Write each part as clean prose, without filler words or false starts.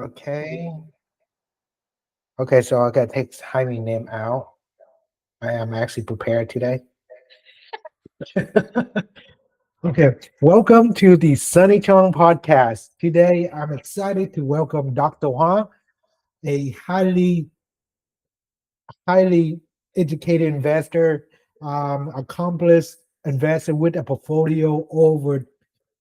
Okay. Okay, so I gotta take Jaime name out. I am actually prepared today. Okay. Welcome to the Sunny Chong podcast. Today I'm excited to welcome Dr. Huang, a highly educated investor, accomplished investor with a portfolio over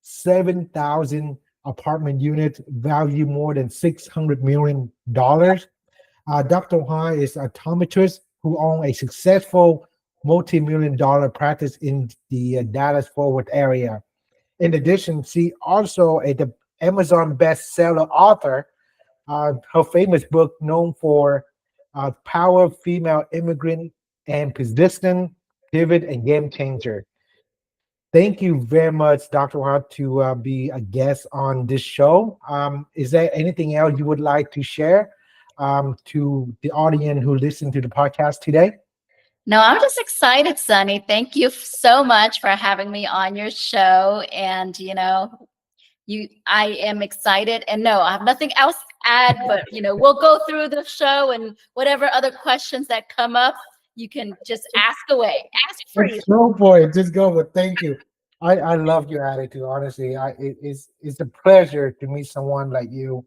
7,000 apartment units, value more than $600 million. Dr. Huang is an optometrist who owns a successful multi-million dollar practice in the Dallas Fort Worth area. In addition, she also the Amazon bestseller author. Her famous book, known for Power Female Immigrant and Persistent Pivot and Game Changer. Thank you very much, Dr. Huang, to be a guest on this show. Is there anything else you would like to share to the audience who listen to the podcast today? No, I'm just excited, Sunny. Thank you so much for having me on your show. And I am excited. And no, I have nothing else to add, but we'll go through the show and whatever other questions that come up, you can just ask away. Ask free. No point. Just go with thank you. I love your attitude. Honestly, it's a pleasure to meet someone like you.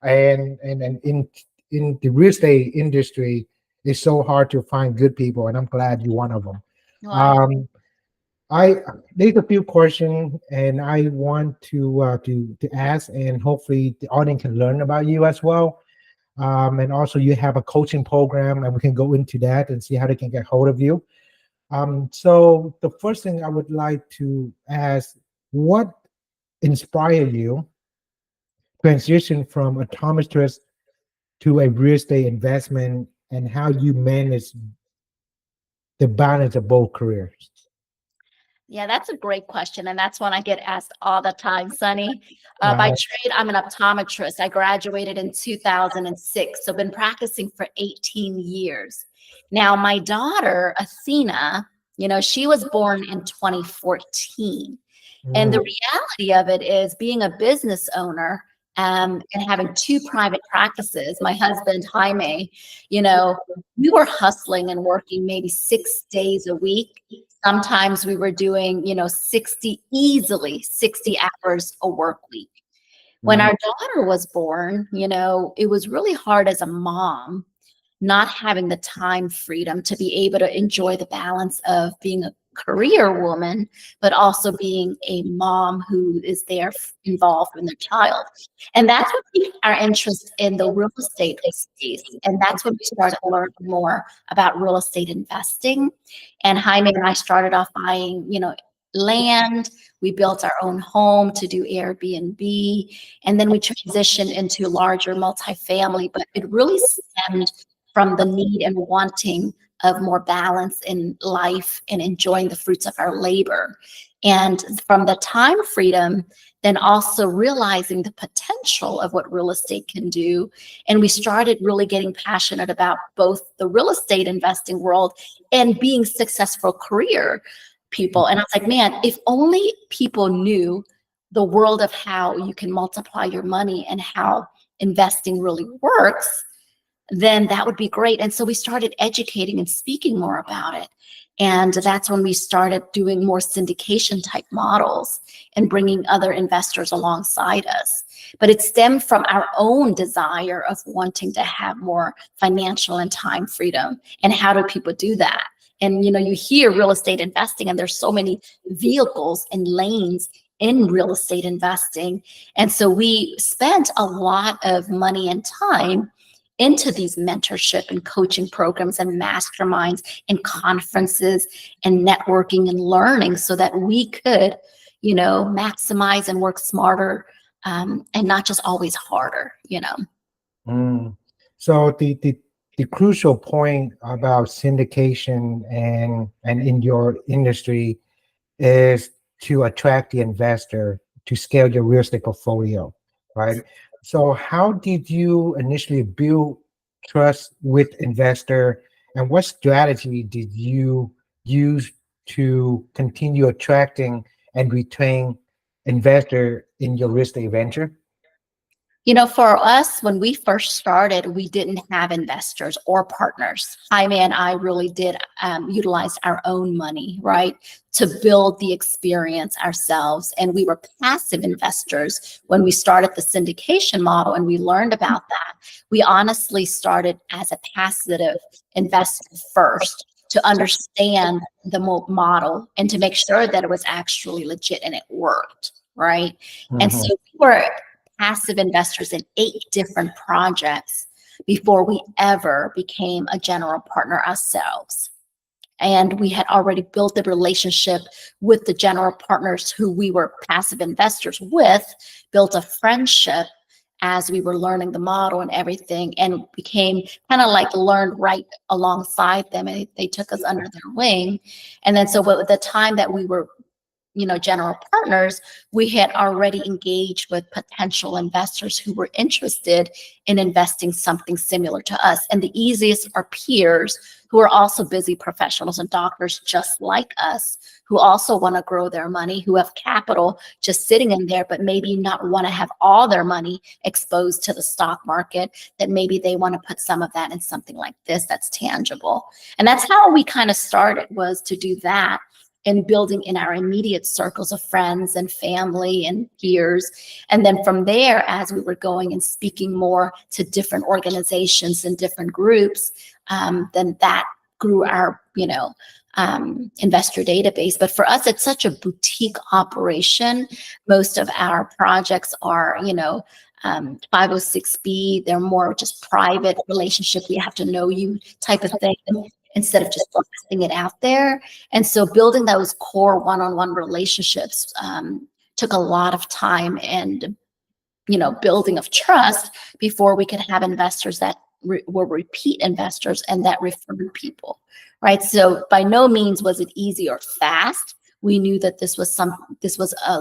And in the real estate industry, it's so hard to find good people, and I'm glad you're one of them. Well, Um, I There's a few questions, and I want to ask, and hopefully the audience can learn about you as well. And also, you have a coaching program, and we can go into that and see how they can get hold of you. So the first thing I would like to ask, what inspired you transition from optometrist to a real estate investment, and how you manage the balance of both careers? yeah, that's a great question. And that's one I get asked all the time, Sunny. By Uh, trade, I'm an optometrist. I graduated in 2006, so been practicing for 18 years. Now, my daughter, Athena, she was born in 2014. And the mm, reality of it is being a business owner and having two private practices. My husband, Jaime, we were hustling and working maybe 6 days a week. Sometimes we were doing, 60 hours a work week. When mm, our daughter was born, it was really hard as a mom not having the time freedom to be able to enjoy the balance of being a career woman, but also being a mom who is involved in their child. And that's what piqued our interest in the real estate space. And that's when we started learning more about real estate investing. And Jaime and I started off buying, land. We built our own home to do Airbnb. And then we transitioned into larger multifamily, but it really stemmed from the need and wanting of more balance in life and enjoying the fruits of our labor. And from the time freedom, then also realizing the potential of what real estate can do. And we started really getting passionate about both the real estate investing world and being successful career people. And I was like, man, if only people knew the world of how you can multiply your money and how investing really works, then that would be great. And so we started educating and speaking more about it. And that's when we started doing more syndication type models and bringing other investors alongside us. But it stemmed from our own desire of wanting to have more financial and time freedom. And how do people do that? And you hear real estate investing, and there's so many vehicles and lanes in real estate investing. And so we spent a lot of money and time into these mentorship and coaching programs and masterminds and conferences and networking and learning so that we could, maximize and work smarter, and not just always harder. mm. So the crucial point about syndication and in your industry is to attract the investor to scale your real estate portfolio, right? So how did you initially build trust with investor, and what strategy did you use to continue attracting and retain investor in your real estate venture? For us, when we first started, we didn't have investors or partners. Jaime and I really did utilize our own money, right, to build the experience ourselves. And we were passive investors when we started the syndication model and we learned about that. We honestly started as a passive investor first to understand the model and to make sure that it was actually legit and it worked, right? And Mhm. so we were passive investors in 8 different projects before we ever became a general partner ourselves. And we had already built a relationship with the general partners who we were passive investors with, built a friendship as we were learning the model and everything, and became kind of like learned right alongside them. And they took us under their wing. And then so at the time that we were general partners, we had already engaged with potential investors who were interested in investing something similar to us. And the easiest are peers who are also busy professionals and doctors just like us, who also want to grow their money, who have capital just sitting in there, but maybe not want to have all their money exposed to the stock market, that maybe they want to put some of that in something like this that's tangible. And that's how we kind of started, was to do that and building in our immediate circles of friends and family and peers. And then from there, as we were going and speaking more to different organizations and different groups, then that grew our, investor database. But for us, it's such a boutique operation. Most of our projects are, 506B. They're more just private relationship. We have to know you type of thing instead of just blasting it out there. And so building those core one-on-one relationships took a lot of time and, building of trust before we could have investors that were repeat investors and that referred people, right? So by no means was it easy or fast. We knew that this was a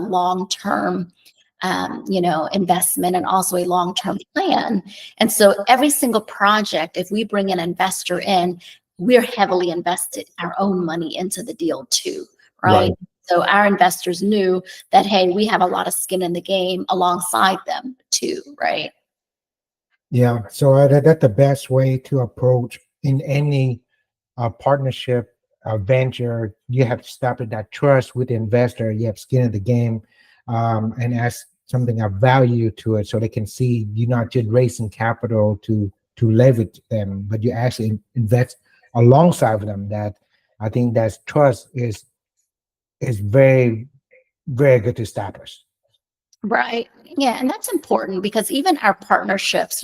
long-term investment and also a long-term plan. And so every single project, if we bring an investor in, we're heavily invested our own money into the deal too, right? Right. So our investors knew that, hey, we have a lot of skin in the game alongside them too, right? Yeah. So that's the best way to approach in any partnership venture. You have to establish that trust with the investor. You have skin in the game, and ask something of value to it, so they can see you're not just raising capital to leverage them, but you actually invest alongside them. That I think that trust is very very good to establish. Right. Yeah. And that's important because even our partnerships,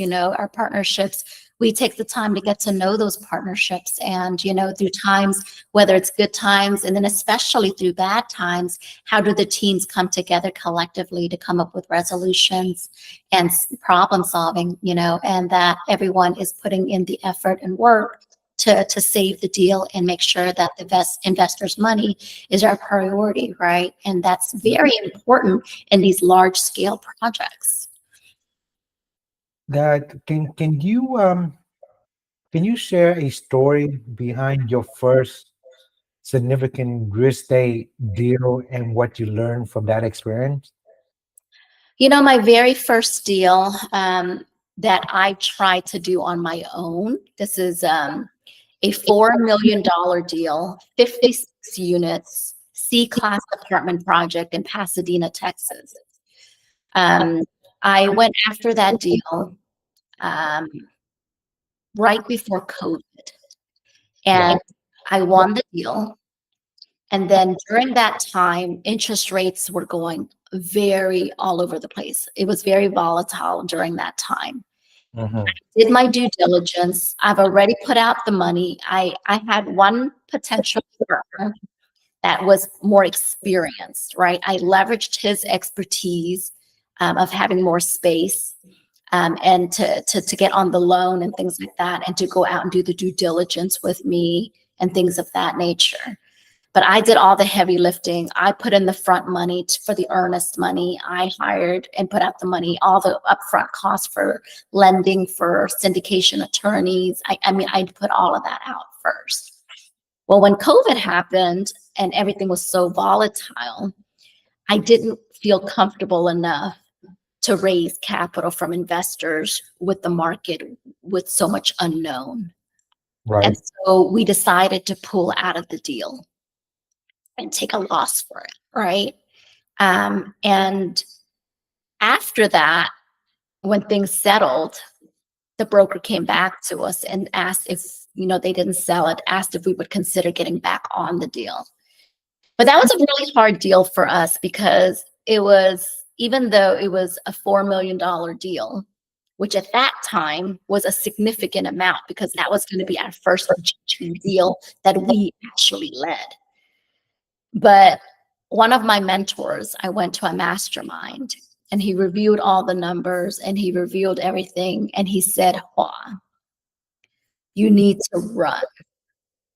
we take the time to get to know those partnerships and, through times, whether it's good times and then especially through bad times, how do the teams come together collectively to come up with resolutions and problem solving, and that everyone is putting in the effort and work to save the deal and make sure that the investors' money is our priority, right? And that's very important in these large scale projects. That can you share a story behind your first significant real estate deal and what you learned from that experience? My very first deal that I tried to do on my own, this is a $4 million deal, 56 units, C-class apartment project in Pasadena, Texas. Um, I went after that deal um, right before COVID, Wow. and I won the deal. And then during that time, interest rates were going very all over the place. It was very volatile during that time. Hmm. Did my due diligence. I've already put out the money. I had one potential partner that was more experienced, right? I leveraged his expertise of having more space and to get on the loan and things like that, and to go out and do the due diligence with me and things of that nature. But I did all the heavy lifting. I put in the front money for the earnest money. I hired and put out the money, all the upfront costs for lending, for syndication attorneys. I mean, I put all of that out first. Well, when COVID happened and everything was so volatile, I didn't feel comfortable enough to raise capital from investors with the market with so much unknown. And Right. so we decided to pull out of the deal and take a loss for it, right? And after that, when things settled, the broker came back to us and asked if, they didn't sell it, asked if we would consider getting back on the deal. But that was a really hard deal for us because it was, even though it was a $4 million deal, which at that time was a significant amount because that was going to be our first GP deal that we actually led. But one of my mentors, I went to a mastermind and he reviewed all the numbers and he reviewed everything. And he said, Hua, you need to run.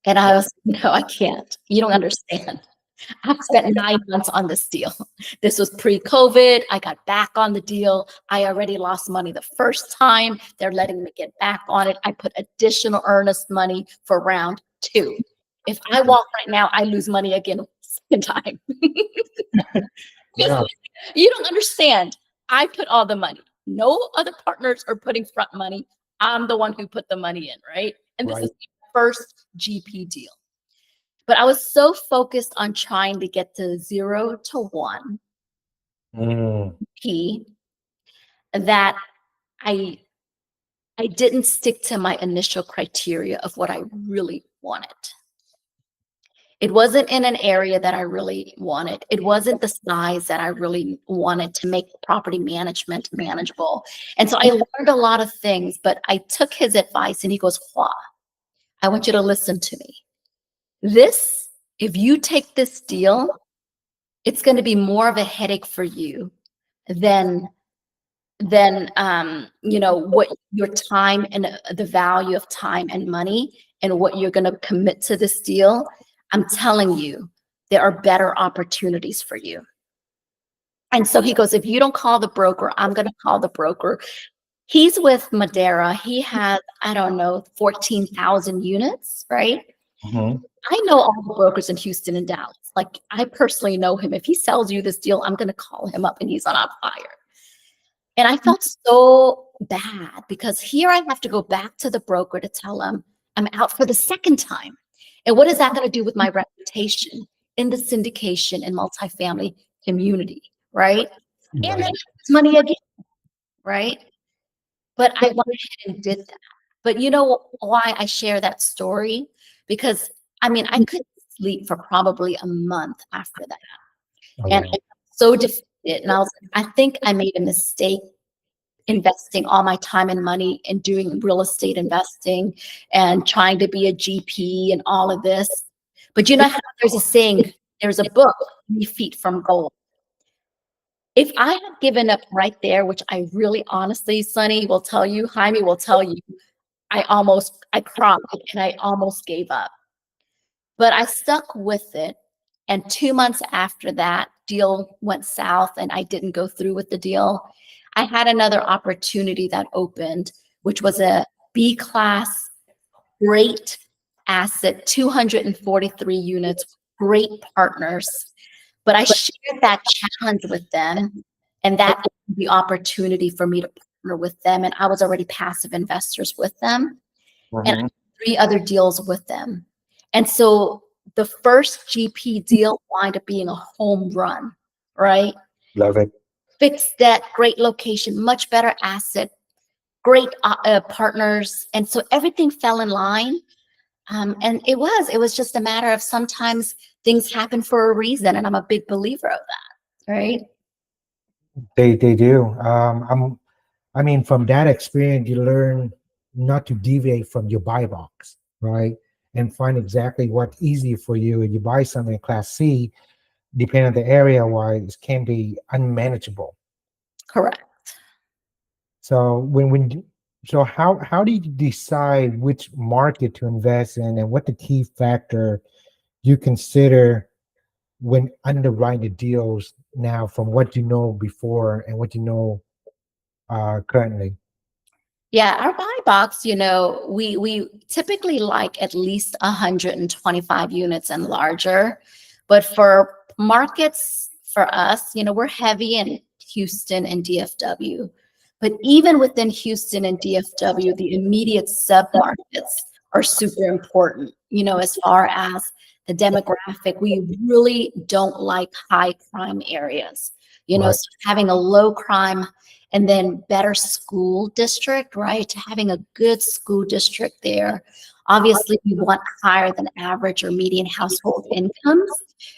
And I was, no, I can't. You don't understand. I've spent 9 months on this deal. This was pre-COVID. I got back on the deal. I already lost money the first time. They're letting me get back on it. I put additional earnest money for round 2. If I walk right now, I lose money again second time. Yeah. You don't understand. I put all the money. No other partners are putting front money. I'm the one who put the money in, right? And this Right. is the first GP deal. But I was so focused on trying to get to 0 to 1 Mm. P that I didn't stick to my initial criteria of what I really wanted. It wasn't in an area that I really wanted. It wasn't the size that I really wanted to make property management manageable. And so I learned a lot of things, but I took his advice and he goes, Hua, I want you to listen to me. If you take this deal, it's going to be more of a headache for you than what your time and the value of time and money and what you're going to commit to this deal. I'm telling you, there are better opportunities for you. And so he goes, if you don't call the broker, I'm going to call the broker. He's with Madeira. He has, I don't know, 14,000 units, right? Mm-hmm. I know all the brokers in Houston and Dallas. Like, I personally know him. If he sells you this deal, I'm going to call him up and he's on fire. And I felt so bad because here I have to go back to the broker to tell him I'm out for the second time. And what is that going to do with my reputation in the syndication and multifamily community, right? And then Right. it's money again, right? But I went ahead and did that. But you know why I share that story? Because I couldn't sleep for probably a month after that. Oh, And wow. I was so defeated. And I think I made a mistake investing all my time and money in doing real estate investing and trying to be a GP and all of this. But you know how there's a saying, there's a book, 3 feet from gold. If I had given up right there, which I really honestly, Sonny will tell you, Jaime will tell you, I cried and I almost gave up. But I stuck with it. And 2 months after that, deal went south and I didn't go through with the deal. I had another opportunity that opened, which was a B class, great asset, 243 units, great partners. But I shared that challenge with them, and that was the opportunity for me to partner with them. And I was already passive investors with them, and Mm-hmm. 3 other deals with them. And so the first GP deal wound up being a home run, right? Love it. Fixed debt, great location, much better asset, great partners. And so everything fell in line. And it was just a matter of sometimes things happen for a reason. And I'm a big believer of that, right? They do. From that experience, you learn not to deviate from your buy box, right? And find exactly what's easy for you. And you buy something in Class C, depending on the area wise, can be unmanageable. Correct. So so how do you decide which market to invest in, and what the key factor you consider when underwriting the deals now, from what you know before and what you know currently? Yeah, our buy box, we typically like at least 125 units and larger. But for markets for us, we're heavy in Houston and DFW. But even within Houston and DFW, the immediate submarkets are super important, as far as the demographic. We really don't like high crime areas, Right. so having a low crime and then better school district, right? Having a good school district there. Obviously, we want higher than average or median household incomes.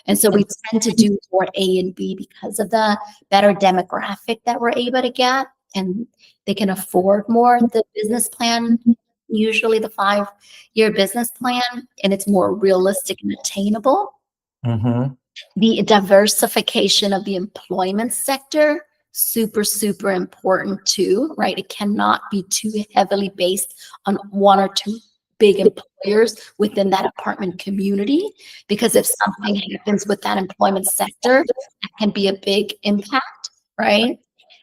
And so we tend to do more A and B because of the better demographic that we're able to get. And they can afford more. The business plan, usually the 5-year business plan, and it's more realistic and attainable. Mm-hmm. The diversification of the employment sector, super, super important too, right? It cannot be too heavily based on one or two big employers within that apartment community, because if something happens with that employment sector, that can be a big impact, right?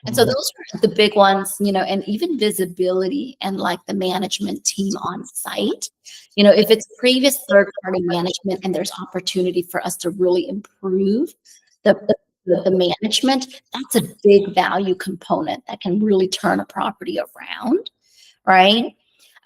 And so those are the big ones, and even visibility and like the management team on site. If it's previous third-party management and there's opportunity for us to really improve the management, that's a big value component that can really turn a property around, right?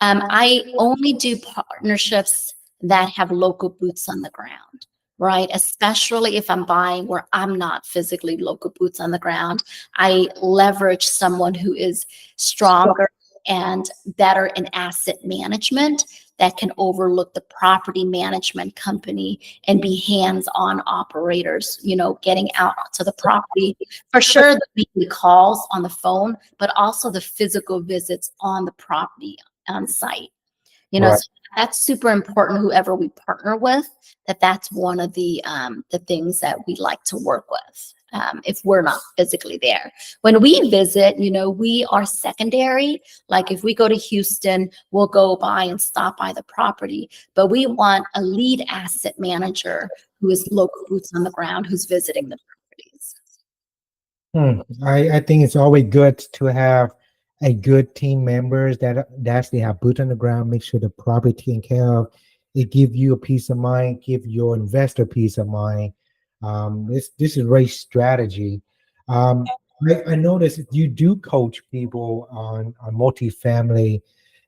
I only do partnerships that have local boots on the ground, right? Especially if I'm buying where I'm not physically local boots on the ground. I leverage someone who is stronger and better in asset management that can overlook the property management company and be hands-on operators, getting out to the property. For sure, the weekly calls on the phone, but also the physical visits on the property on site. Right. So that's super important. Whoever we partner with, that's one of the things that we like to work with. If we're not physically there, when we visit, we are secondary. Like if we go to Houston, we'll go by and stop by the property, but we want a lead asset manager who is local boots on the ground, who's visiting the properties. I think it's always good to have a good team members that actually have boots on the ground, make sure the property taken care of. It give you a peace of mind, give your investor peace of mind. This is a great strategy. Um, I noticed you do coach people on multifamily,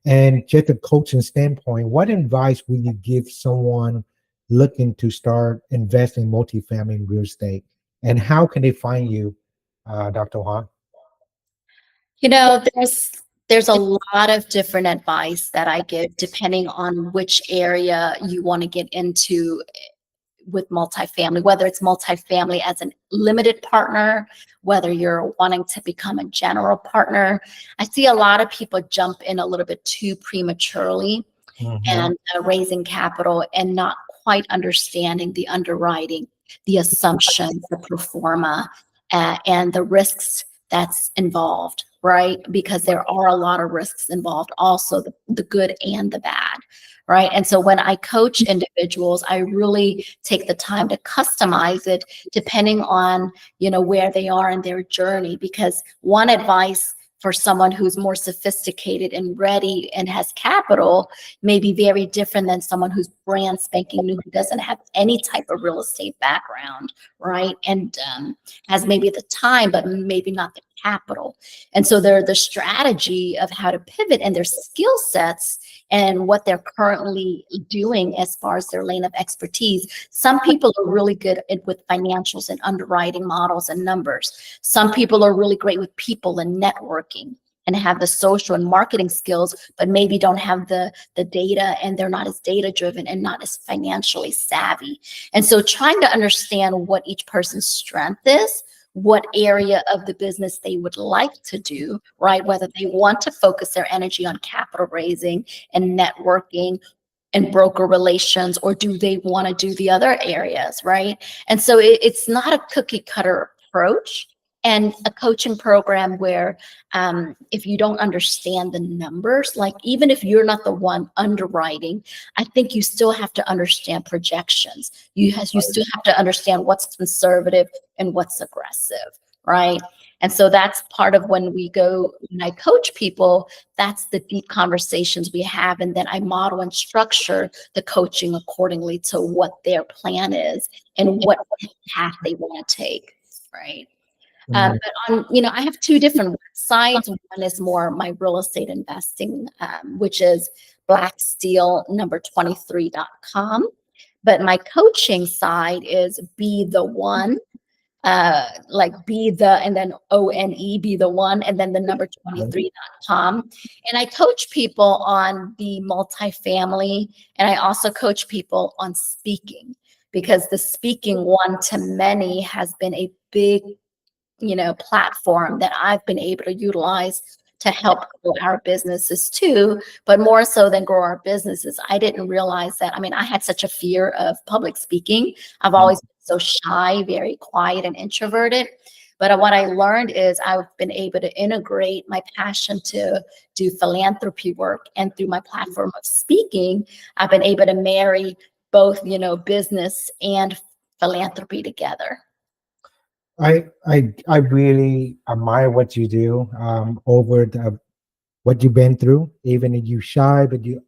and just a coaching standpoint, what advice would you give someone looking to start investing in multifamily real estate, and how can they find you? Dr. Han. There's a lot of different advice that I give depending on which area you want to get into with multifamily, whether it's multifamily as a limited partner, whether you're wanting to become a general partner. I see a lot of people jump in a little bit too prematurely Mhm. and raising capital and not quite understanding the underwriting, the assumptions, the pro forma, and the risks that's involved, right? Because there are a lot of risks involved, also the good and the bad, right? And so when I coach individuals, I really take the time to customize it depending on, where they are in their journey. Because one advice for someone who's more sophisticated and ready and has capital may be very different than someone who's brand spanking new, who doesn't have any type of real estate background, right? And has maybe the time, but maybe not the capital. And so the strategy of how to pivot and their skill sets and what they're currently doing as far as their lane of expertise. Some people are really good with financials and underwriting models and numbers. Some people are really great with people and networking and have the social and marketing skills, but maybe don't have the data, and they're not as data driven and not as financially savvy. And so trying to understand what each person's strength is, what area of the business they would like to do, right? Whether they want to focus their energy on capital raising and networking and broker relations, or do they want to do the other areas, right? And so it's not a cookie cutter approach. And a coaching program where if you don't understand the numbers, like even if you're not the one underwriting, I think you still have to understand projections. You still have to understand what's conservative and what's aggressive, right? And so that's part of when I coach people, that's the deep conversations we have. And then I model and structure the coaching accordingly to what their plan is and what path they want to take, right? Mm. But I have two different websites. One is more my real estate investing, which is blacksteel number 23.com. But my coaching side is be the one, like be the, and then ONE, be the one, and then the number Right. 23.com. And I coach people on the multifamily, and I also coach people on speaking, because the speaking one to many has been a big platform that I've been able to utilize to help grow our businesses too. But more so than grow our businesses, I didn't realize that. I mean, I had such a fear of public speaking. I've always been so shy, very quiet and introverted. But what I learned is I've been able to integrate my passion to do philanthropy work, and through my platform of speaking, I've been able to marry both, business and philanthropy together. I really admire what you do, over what you've been through. Even if you shy, but you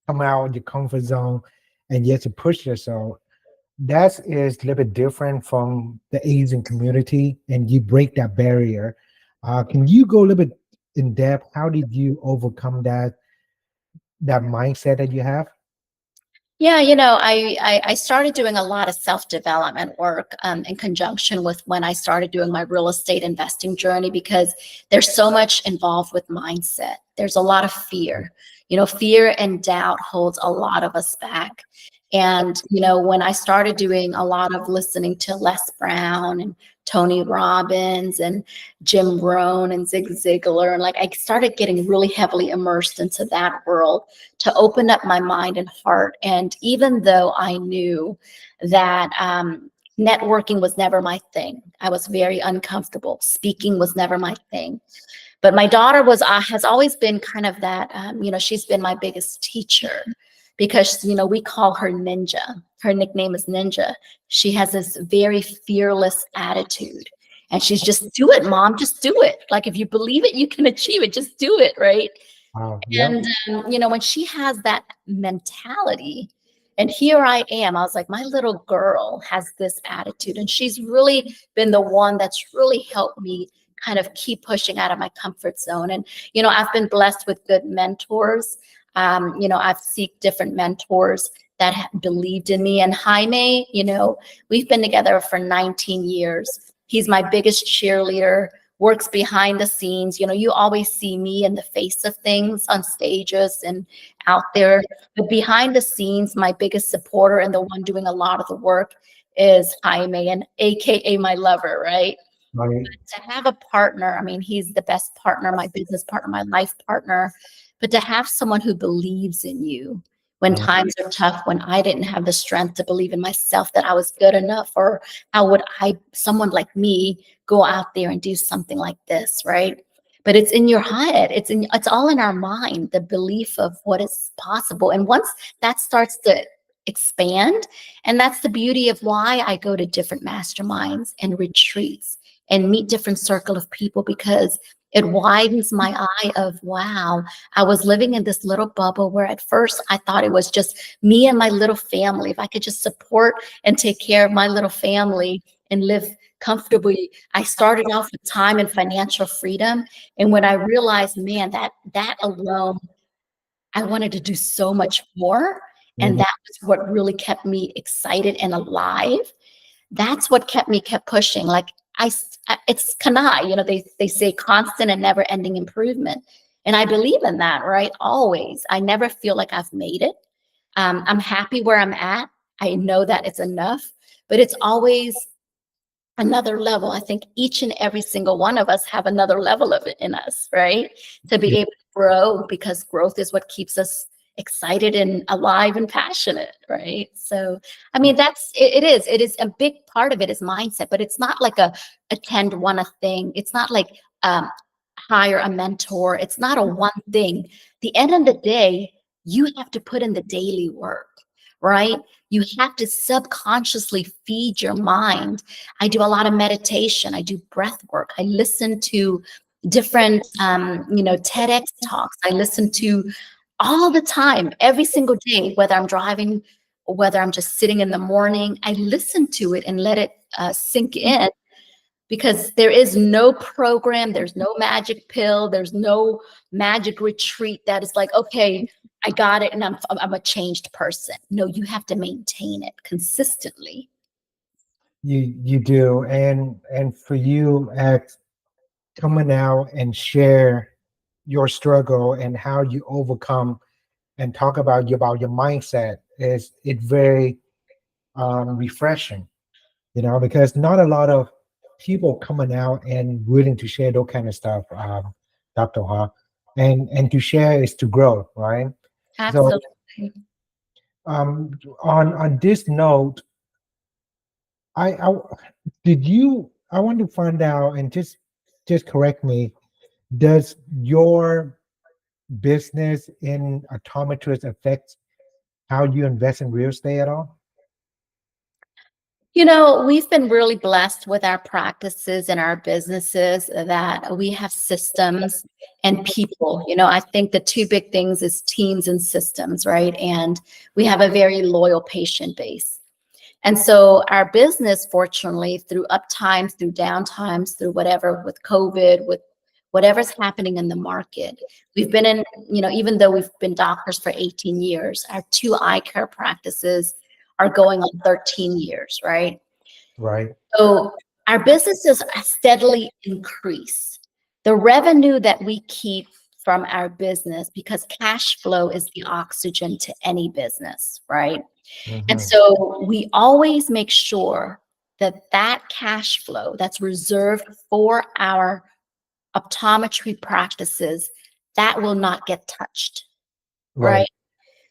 come out of your comfort zone and yet to push yourself. That is a little bit different from the Asian community, and you break that barrier. Can you go a little bit in depth? How did you overcome that mindset that you have? Yeah, I started doing a lot of self-development work in conjunction with when I started doing my real estate investing journey, because there's so much involved with mindset. There's a lot of fear. Fear and doubt holds a lot of us back. And, when I started doing a lot of listening to Les Brown and Tony Robbins and Jim Rohn and Zig Ziglar, and like I started getting really heavily immersed into that world to open up my mind and heart. And even though I knew that networking was never my thing, I was very uncomfortable. Speaking was never my thing. But my daughter has always been kind of that, she's been my biggest teacher, because, we call her Ninja. Her nickname is Ninja. She has this very fearless attitude. And she's just, do it, mom, just do it. Like, if you believe it, you can achieve it. Just do it, right? Yep. And, when she has that mentality, and here I am, I was like, my little girl has this attitude. And she's really been the one that's really helped me kind of keep pushing out of my comfort zone. And, I've been blessed with good mentors. I've seeked different mentors that believed in me. And Jaime, we've been together for 19 years. He's my biggest cheerleader, works behind the scenes. You always see me in the face of things on stages and out there. But behind the scenes, my biggest supporter and the one doing a lot of the work is Jaime, and AKA my lover, right? Right. To have a partner, I mean, he's the best partner, my business partner, my life partner. But to have someone who believes in you when Right. times are tough, when I didn't have the strength to believe in myself that I was good enough, or how would someone like me, go out there and do something like this, right? But it's in your head. It's all in our mind, the belief of what is possible. And once that starts to expand, and that's the beauty of why I go to different masterminds and retreats and meet different circle of people, because it widens my eye of, wow, I was living in this little bubble where at first I thought it was just me and my little family. If I could just support and take care of my little family and live comfortably. I started off with time and financial freedom. And when I realized, man, that alone, I wanted to do so much more. And Mhm. that was what really kept me excited and alive. That's what kept pushing. Like it's kana, they say constant and never ending improvement. And I believe in that, right? Always. I never feel like I've made it. I'm happy where I'm at. I know that it's enough, but it's always another level. I think each and every single one of us have another level of it in us, right? To be Yeah. able to grow, because growth is what keeps us excited and alive and passionate, right? So, I mean, it is a big part of it is mindset, but it's not like a attend one a thing. It's not like hire a mentor. It's not a one thing. The end of the day, you have to put in the daily work, right? You have to subconsciously feed your mind. I do a lot of meditation. I do breath work. I listen to different, TEDx talks. I listen to all the time, every single day, whether I'm driving, whether I'm just sitting in the morning. I listen to it and let it sink in, because there is no program, there's no magic pill, there's no magic retreat that is like, okay, I got it and I'm a changed person. No, you have to maintain it consistently. You do, and for you at coming out and share your struggle and how you overcome and talk about your mindset is it very refreshing, because not a lot of people coming out and willing to share those kind of stuff, Dr. Ha, and to share is to grow, right? So Absolutely. um, on this note, I did you I want to find out and just correct me. Does your business in optometrist affect how you invest in real estate at all? We've been really blessed with our practices and our businesses that we have systems and people. I think the two big things is teams and systems, right? And we have a very loyal patient base. And so our business, fortunately, through up times, through down times, through whatever, with COVID, with whatever's happening in the market, we've been in, even though we've been doctors for 18 years, our two eye care practices are going on 13 years, right? Right, So our businesses steadily increase. The revenue that we keep from our business, because cash flow is the oxygen to any business, right? And hmm, so we always make sure that that cash flow that's reserved for our optometry practices, that will not get touched, right. right?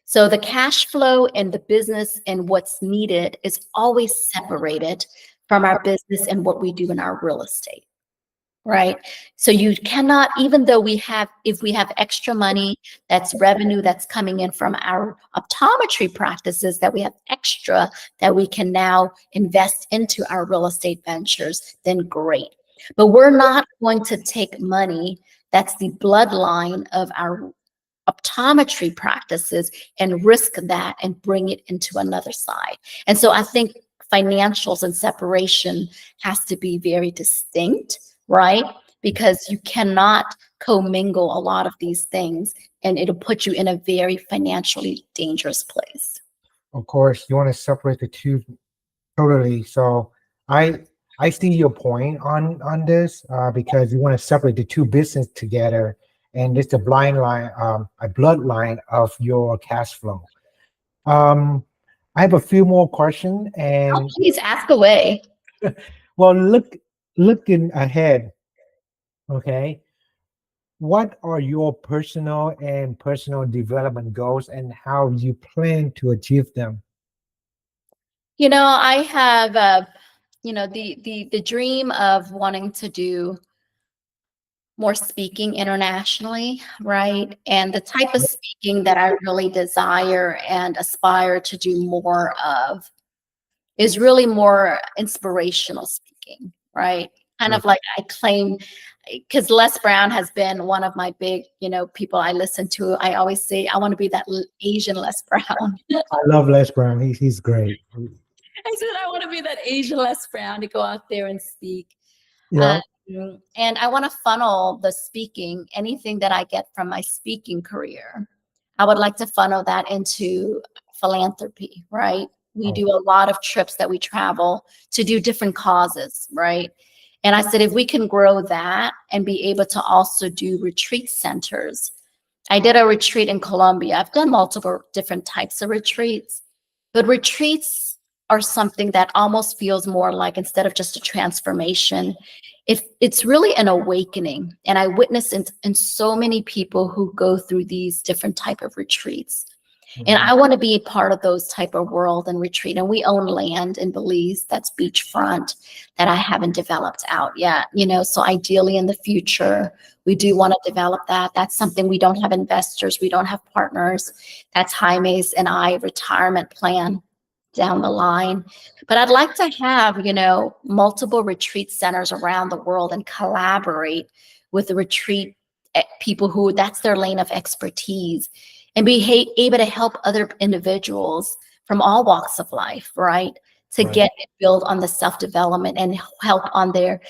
So the cash flow and the business and what's needed is always separated from our business and what we do in our real estate. Right. So you cannot, even though if we have extra money, that's revenue that's coming in from our optometry practices that we have extra that we can now invest into our real estate ventures, then great. But we're not going to take money that's the bloodline of our optometry practices and risk that and bring it into another side. And so I think financials and separation has to be very distinct, right? Because you cannot commingle a lot of these things and it'll put you in a very financially dangerous place. Of course, you want to separate the two totally. So I I see your point on this, because you want to separate the two business together, and it's a blind line, a bloodline of your cash flow. Um, I have a few more questions, Oh, and please ask away. well, looking ahead, okay. What are your personal development goals, and how you plan to achieve them? I have the dream of wanting to do more speaking internationally, right? And the type of speaking that I really desire and aspire to do more of is really more inspirational speaking, right? Kind of Right. like I claim, because Les Brown has been one of my big, people I listen to. I always say, I want to be that Asian Les Brown. I love Les Brown. He's great. I said, I want to be that Asian Les Brown to go out there and speak. Yeah. Um, and I want to funnel the speaking, anything that I get from my speaking career. I would like to funnel that into philanthropy, right? We Oh, do a lot of trips that we travel to do different causes, right? And I said, if we can grow that and be able to also do retreat centers. I did a retreat in Colombia. I've done multiple different types of retreats, but retreats are something that almost feels more like, instead of just a transformation, it's really an awakening. And I witness in so many people who go through these different type of retreats. And mhm. I want to be a part of those type of world and retreat. And we own land in Belize that's beachfront that I haven't developed out yet. So ideally in the future, we do want to develop that. That's something we don't have investors, we don't have partners. That's Jaime's and I retirement plan down the line. But I'd like to have, multiple retreat centers around the world and collaborate with the retreat people who that's their lane of expertise and be able to help other individuals from all walks of life, right? To Right. get build on the self-development and help on their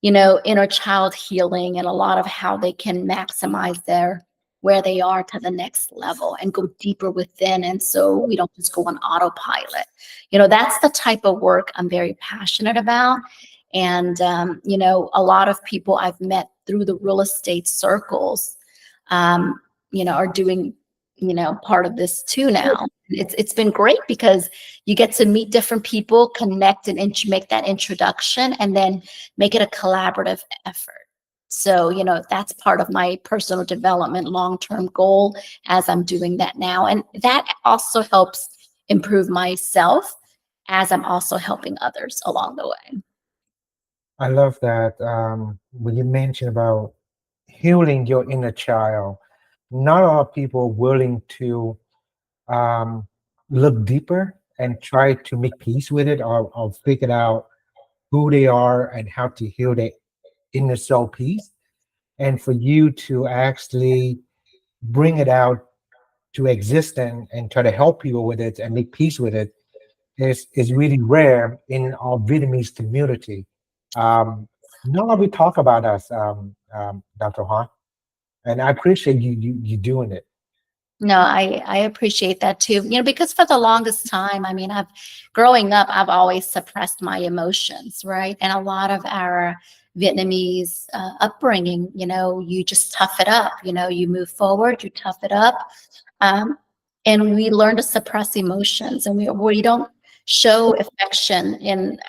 inner child healing and a lot of how they can maximize their where they are to the next level and go deeper within. And so we don't just go on autopilot. That's the type of work I'm very passionate about. And, a lot of people I've met through the real estate circles, um, are doing, part of this too now. It's been great because you get to meet different people, connect and make that introduction, and then make it a collaborative effort. So, that's part of my personal development long-term goal as I'm doing that now. And that also helps improve myself as I'm also helping others along the way. I love that when you mentioned about healing your inner child. Not a lot of people are willing to um, look deeper and try to make peace with it, or figure out who they are and how to heal their inner soul peace. And for you to actually bring it out to existence and try to help people with it and make peace with it is really rare in our Vietnamese community. Um, Not a lot we talk about us, Dr. Han, and I appreciate you doing it. No, I appreciate that too. Because for the longest time, I mean, I've growing up, I've always suppressed my emotions, right? And a lot of our Vietnamese upbringing, you just tough it up. You move forward, you tough it up, um, and we learn to suppress emotions, and we don't show affection. In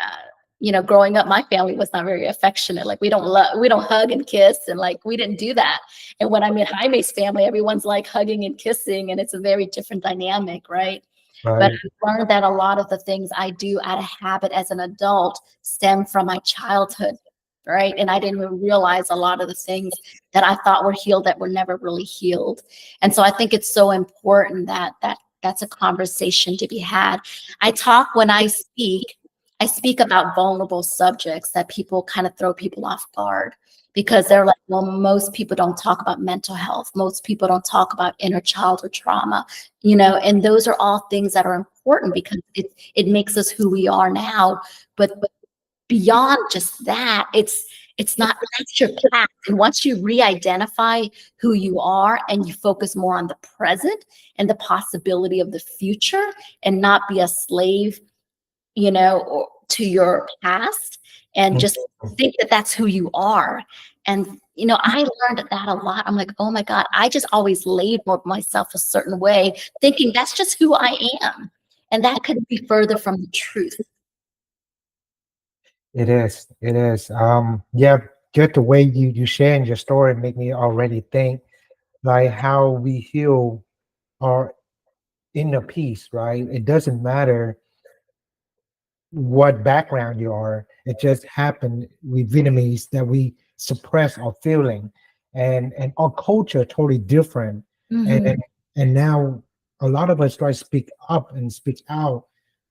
growing up, my family was not very affectionate. Like we don't hug and kiss, and like we didn't do that. And when I'm in Jaime's family, everyone's like hugging and kissing, and it's a very different dynamic, right? But Right. I've learned that a lot of the things I do out of habit as an adult stem from my childhood, right? And I didn't even realize a lot of the things that I thought were healed that were never really healed. And so I think it's so important that that's a conversation to be had. I talk when I speak about vulnerable subjects that people kind of throw people off guard because they're like, well, most people don't talk about mental health. Most people don't talk about inner childhood trauma, and those are all things that are important because it makes us who we are now. But beyond just that, it's not that's your past. And once you re-identify who you are and you focus more on the present and the possibility of the future and not be a slave or to your past and just think that that's who you are. And, I learned that a lot. I'm like, oh my God, I just always labeled myself a certain way, thinking that's just who I am. And that couldn't be further from the truth. It is. It is. Yeah, just the way you sharing your story make me already think like how we heal our inner peace, right? It doesn't matter what background you are. It just happened with Vietnamese that we suppress our feeling, and our culture totally different. Mhm. And now a lot of us try to speak up and speak out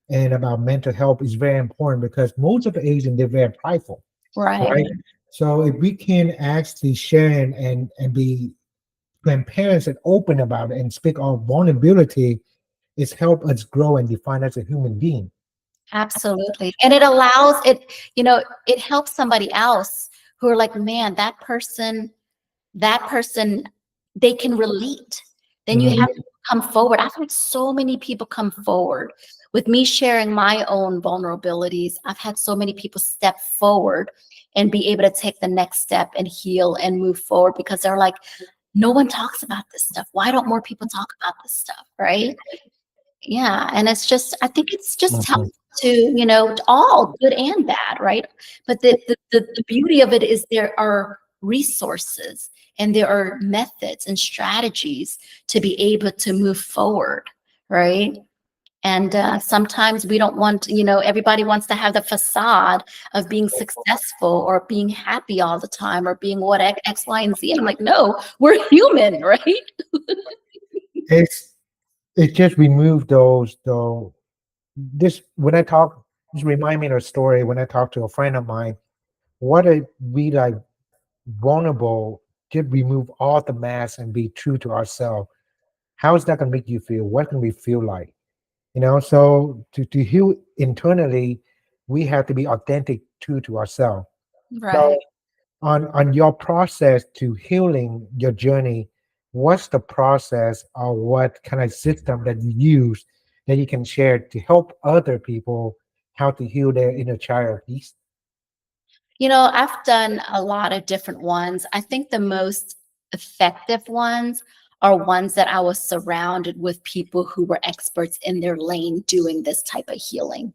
and about mental health is very important because most of the Asian they're very prideful, Right. right? So if we can actually share and be transparent and open about it and speak our vulnerability, it's help us grow and define as a human being. Absolutely. And it allows it, it helps somebody else who are like, man, that person, they can relate. Then you have Mhm. to come forward. I've had so many people come forward with me sharing my own vulnerabilities. I've had so many people step forward and be able to take the next step and heal and move forward because they're like, no one talks about this stuff. Why don't more people talk about this stuff? Right. Yeah, and I think it's just helpful Mhm. to, all good and bad, right? But the beauty of it is there are resources and there are methods and strategies to be able to move forward, right? And sometimes we don't want, everybody wants to have the facade of being successful or being happy all the time or being what X, Y, and Z. And I'm like, no, we're human, right? It's it just removed those though. This when I talk, just remind me of a story when I talk to a friend of mine. What if we like vulnerable, just remove all the masks and be true to ourselves? How is that gonna make you feel? What can we feel like? So to heal internally, we have to be authentic true to ourselves. So Right. On your process to healing your journey, what's the process or what kind of system that you use that you can share to help other people how to heal their inner child, please? I've done a lot of different ones. I think the most effective ones are ones that I was surrounded with people who were experts in their lane doing this type of healing.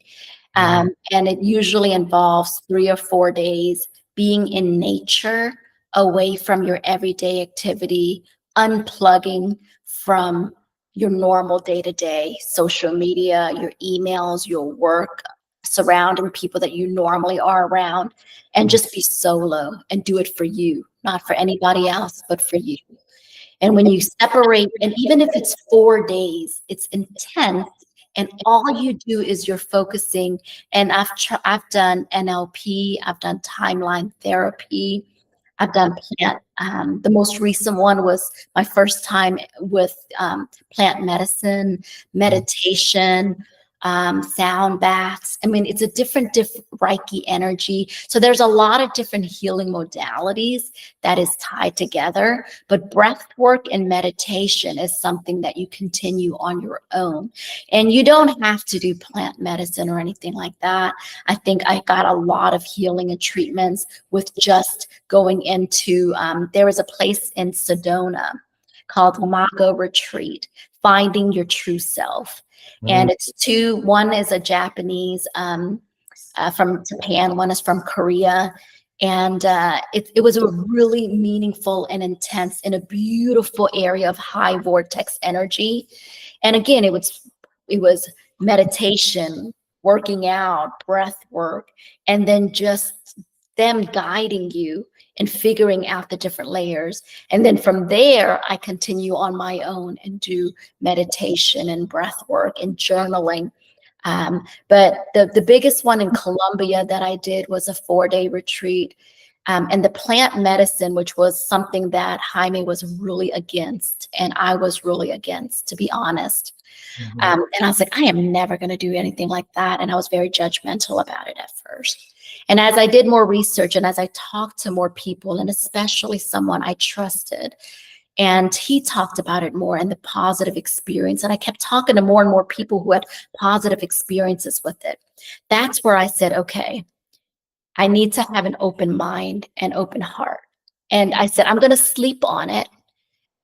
Mhm. And it usually involves 3 or 4 days being in nature, away from your everyday activity, unplugging from your normal day to day social media, your emails, your work, surrounding people that you normally are around, and just be solo and do it for you, not for anybody else, but for you. And when you separate, and even if it's 4 days, it's intense. And all you do is you're focusing. And I've done NLP, I've done timeline therapy, I've done plant. The most recent one was my first time with plant medicine, meditation, sound baths. I mean, it's a different Reiki energy. So there's a lot of different healing modalities that is tied together. But breath work and meditation is something that you continue on your own. And you don't have to do plant medicine or anything like that. I think I got a lot of healing and treatments with just going into, there was a place in Sedona called Mago Retreat, Finding Your True Self. And Mhm. it's two, one is a Japanese from Japan, one is from Korea. And it was a really meaningful and intense in a beautiful area of high vortex energy. And again, it was meditation, working out, breath work, and then just them guiding you and figuring out the different layers. And then from there, I continue on my own and do meditation and breath work and journaling. But the biggest one in Colombia that I did was a 4-day retreat. And the plant medicine, which was something that Jaime was really against, and I was really against, to be honest. Mhm. And I was like, I am never going to do anything like that. And I was very judgmental about it at first. And as I did more research and as I talked to more people, and especially someone I trusted, and he talked about it more and the positive experience, and I kept talking to more and more people who had positive experiences with it. That's where I said, okay, I need to have an open mind and open heart. And I said, I'm going to sleep on it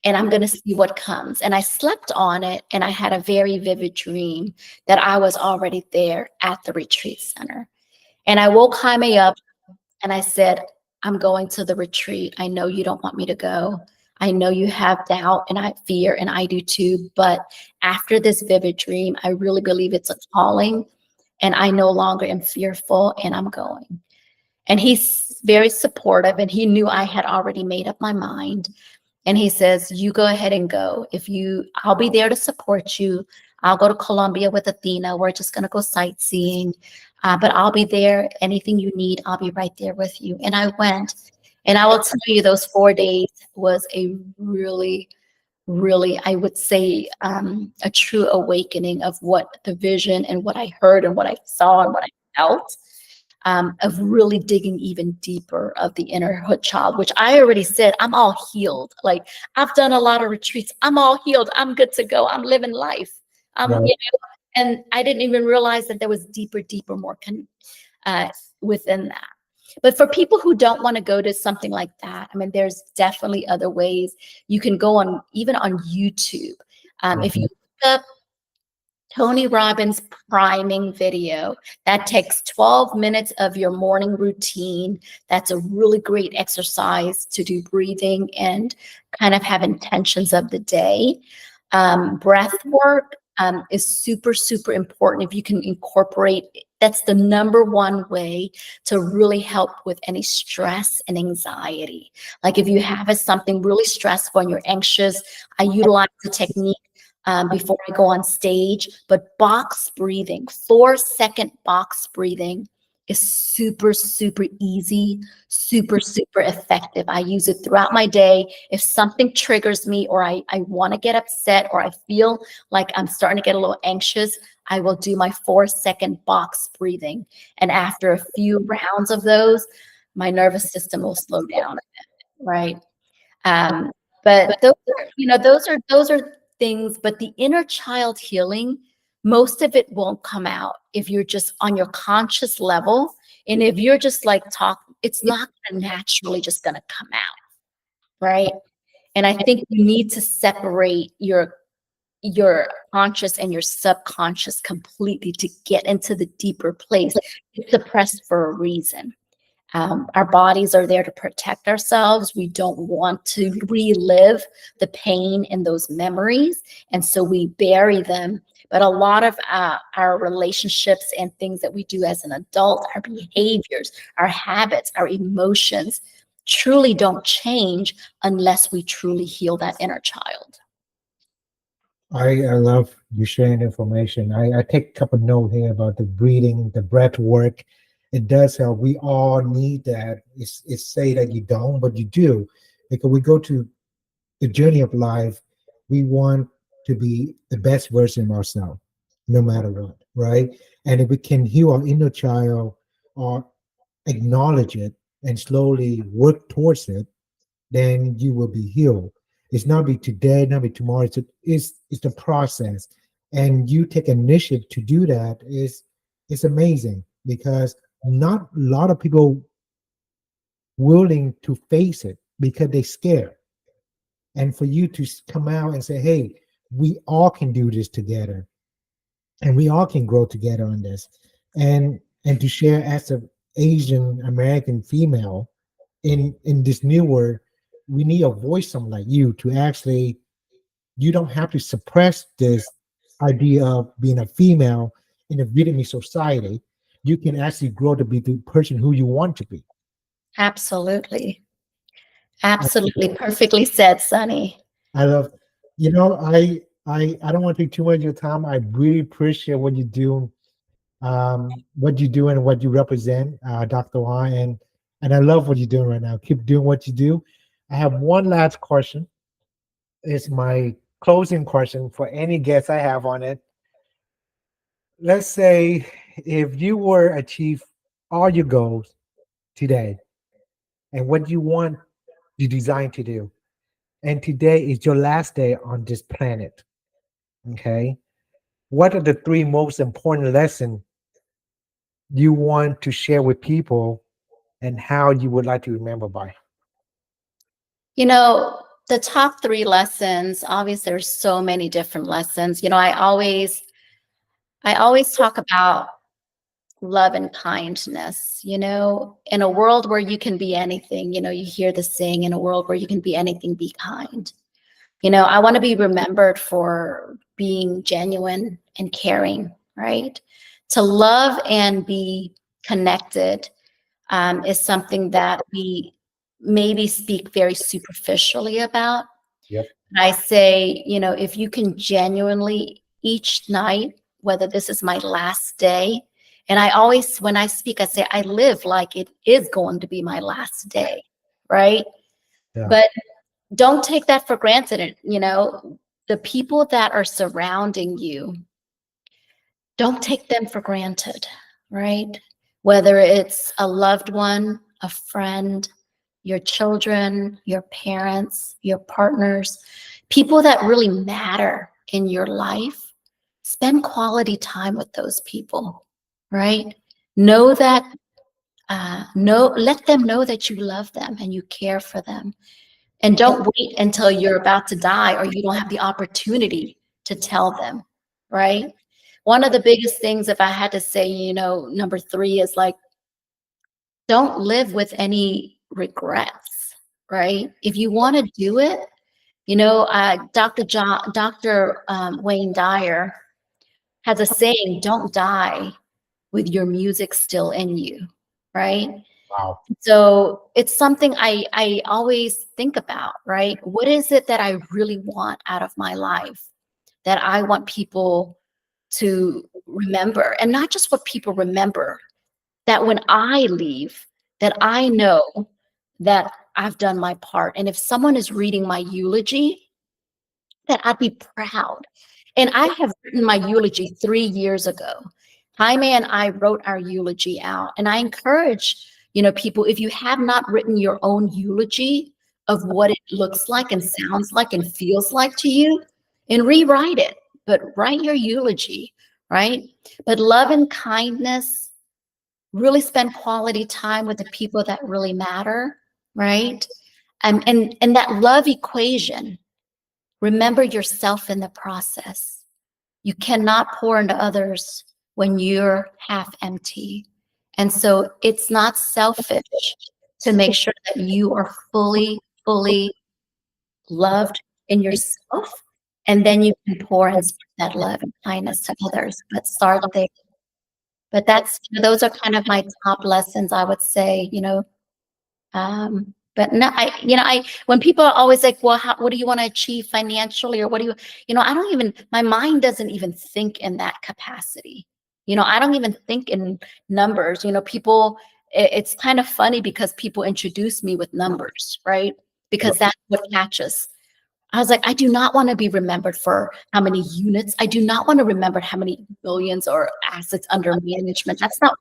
and I'm going to see what comes. And I slept on it and I had a very vivid dream that I was already there at the retreat center. And I woke Jaime up and I said, I'm going to the retreat. I know you don't want me to go. I know you have doubt and I fear, and I do too. But after this vivid dream, I really believe it's a calling, and I no longer am fearful, and I'm going. And he's very supportive, and he knew I had already made up my mind. And he says, you go ahead and go. I'll be there to support you. I'll go to Colombia with Athena. We're just going to go sightseeing. But I'll be there. Anything you need, I'll be right there with you. And I went. And I will tell you, those 4 days was a really, really, I would say, a true awakening of what the vision and what I heard and what I saw and what I felt, of really digging even deeper of the innerhood child, which I already said, I'm all healed. Like, I've done a lot of retreats. I'm all healed. I'm good to go. I'm living life. Right. And I didn't even realize that there was deeper, more uh, within that. But for people who don't want to go to something like that, I mean, there's definitely other ways. You can go on, even on YouTube. If you Mhm. look up Tony Robbins priming video, that takes 12 minutes of your morning routine. That's a really great exercise to do breathing and kind of have intentions of the day. Breath work is super important. If you can incorporate, that's the number one way to really help with any stress and anxiety. Like if you have something really stressful and you're anxious, I utilize the technique before I go on stage. But box breathing, 4-second box breathing is super easy, super effective. I use it throughout my day. If something triggers me or I want to get upset or I feel like I'm starting to get a little anxious, I will do my 4-second box breathing. And after a few rounds of those, my nervous system will slow down, right? Um, but those are, those are things, but the inner child healing, most of it won't come out if you're just on your conscious level. And if you're just like talk, it's not gonna naturally just gonna come out, right? And I think you need to separate your conscious and your subconscious completely to get into the deeper place. It's suppressed for a reason. Our bodies are there to protect ourselves. We don't want to relive the pain in those memories. And so we bury them. But a lot of our relationships and things that we do as an adult, our behaviors, our habits, our emotions truly don't change unless we truly heal that inner child. I love you sharing information. I take a couple note here about the breathing, the breath work. It does help. We all need that. It's say that you don't, but you do. Because we go to the journey of life, we want to be the best version of ourselves, no matter what, right? And if we can heal our inner child or acknowledge it and slowly work towards it, then you will be healed. It's not be today, not be tomorrow. It's the process, and you take initiative to do that. It's amazing because not a lot of people willing to face it because they scared. And for you to come out and say, "Hey, we all can do this together, and we all can grow together on this," and to share as an Asian American female in this new world, we need a voice, someone like you, to actually, you don't have to suppress this idea of being a female in a Vietnamese society. You can actually grow to be the person who you want to be. Absolutely. Absolutely. Perfectly said, Sunny. I love, I don't want to take too much of your time. I really appreciate what you do and what you represent, Dr. Wang, and I love what you're doing right now. Keep doing what you do. I have one last question. It's my closing question for any guest I have on it. Let's say if you were achieve all your goals today and what you want you design to do, and today is your last day on this planet. Okay. What are the three most important lessons you want to share with people and how you would like to remember by? You know, the top three lessons, obviously there's so many different lessons. I always talk about love and kindness, in a world where you can be anything, you hear the saying, in a world where you can be anything, be kind. I want to be remembered for being genuine and caring, right? To love and be connected is something that we maybe speak very superficially about. Yep. I say, if you can genuinely each night, whether this is my last day, and I always, when I speak, I say, I live like it is going to be my last day, right? Yeah. But don't take that for granted. The people that are surrounding you, don't take them for granted, right? Whether it's a loved one, a friend, your children, your parents, your partners, people that really matter in your life, spend quality time with those people, right? Know that, let them know that you love them and you care for them. And don't wait until you're about to die or you don't have the opportunity to tell them, right? One of the biggest things, if I had to say, number three is like, don't live with any regrets, right? If you want to do it, Dr. Wayne Dyer has a saying, don't die with your music still in you, right? Wow. So it's something I always think about, right? What is it that I really want out of my life that I want people to remember? And not just what people remember, that when I leave, that I know that I've done my part. And if someone is reading my eulogy, that I'd be proud. And I have written my eulogy 3 years ago. Jaime and I wrote our eulogy out, and I encourage People, if you have not written your own eulogy of what it looks like and sounds like and feels like to you, and rewrite it, but write your eulogy, right? But love and kindness, really spend quality time with the people that really matter, right? And that love equation, remember yourself in the process. You cannot pour into others when you're half empty. And so it's not selfish to make sure that you are fully, fully loved in yourself. And then you can pour and spread that love and kindness to others. But start there. But those are kind of my top lessons, I would say, but no, when people are always like, well, what do you want to achieve financially? Or what do I don't even, my mind doesn't even think in that capacity. I don't even think in numbers. People, it's kind of funny because people introduce me with numbers, right? Because that's what catches. I was like, I do not want to be remembered for how many units. I do not want to remember how many billions or assets under management. That's not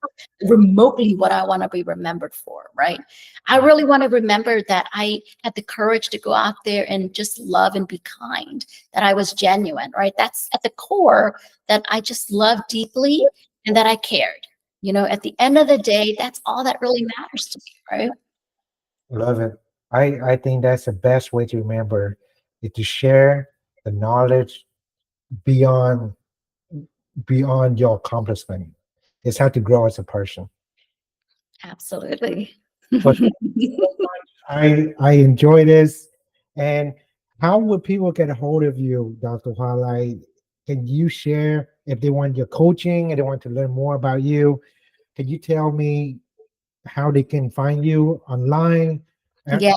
remotely what I want to be remembered for, right? I really want to remember that I had the courage to go out there and just love and be kind, that I was genuine, right? That's at the core, that I just loved deeply and that I cared. At the end of the day, that's all that really matters to me, right? Love it. I think that's the best way to remember is to share the knowledge beyond beyond your accomplishment. It's how to grow as a person. Absolutely. But I enjoy this. And how would people get a hold of you, Dr. Hua? Can you share if they want your coaching and they want to learn more about you? Can you tell me how they can find you online? Yeah.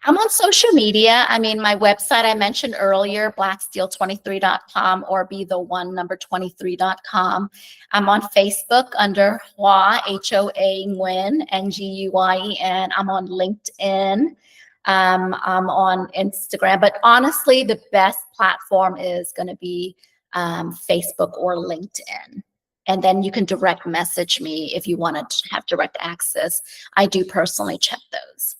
I'm on social media. I mean, my website I mentioned earlier, blacksteel23.com, or be the one number 23.com. I'm on Facebook under Hua, Hoa Nguyen, Nguyen. I'm on LinkedIn. I'm on Instagram. But honestly, the best platform is going to be Facebook or LinkedIn. And then you can direct message me if you want to have direct access. I do personally check those.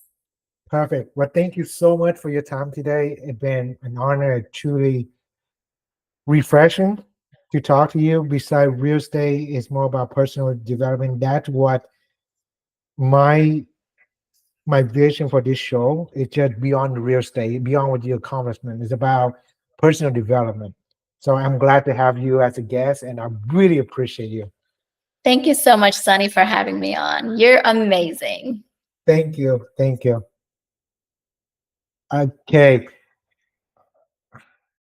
Perfect. Well, thank you so much for your time today. It's been an honor and truly refreshing to talk to you. Besides real estate, it's more about personal development. That's what my my vision for this show is, just beyond the real estate, beyond what your accomplishment is about personal development. So I'm glad to have you as a guest, and I really appreciate you. Thank you so much, Sunny, for having me on. You're amazing. Thank you. Thank you. Okay.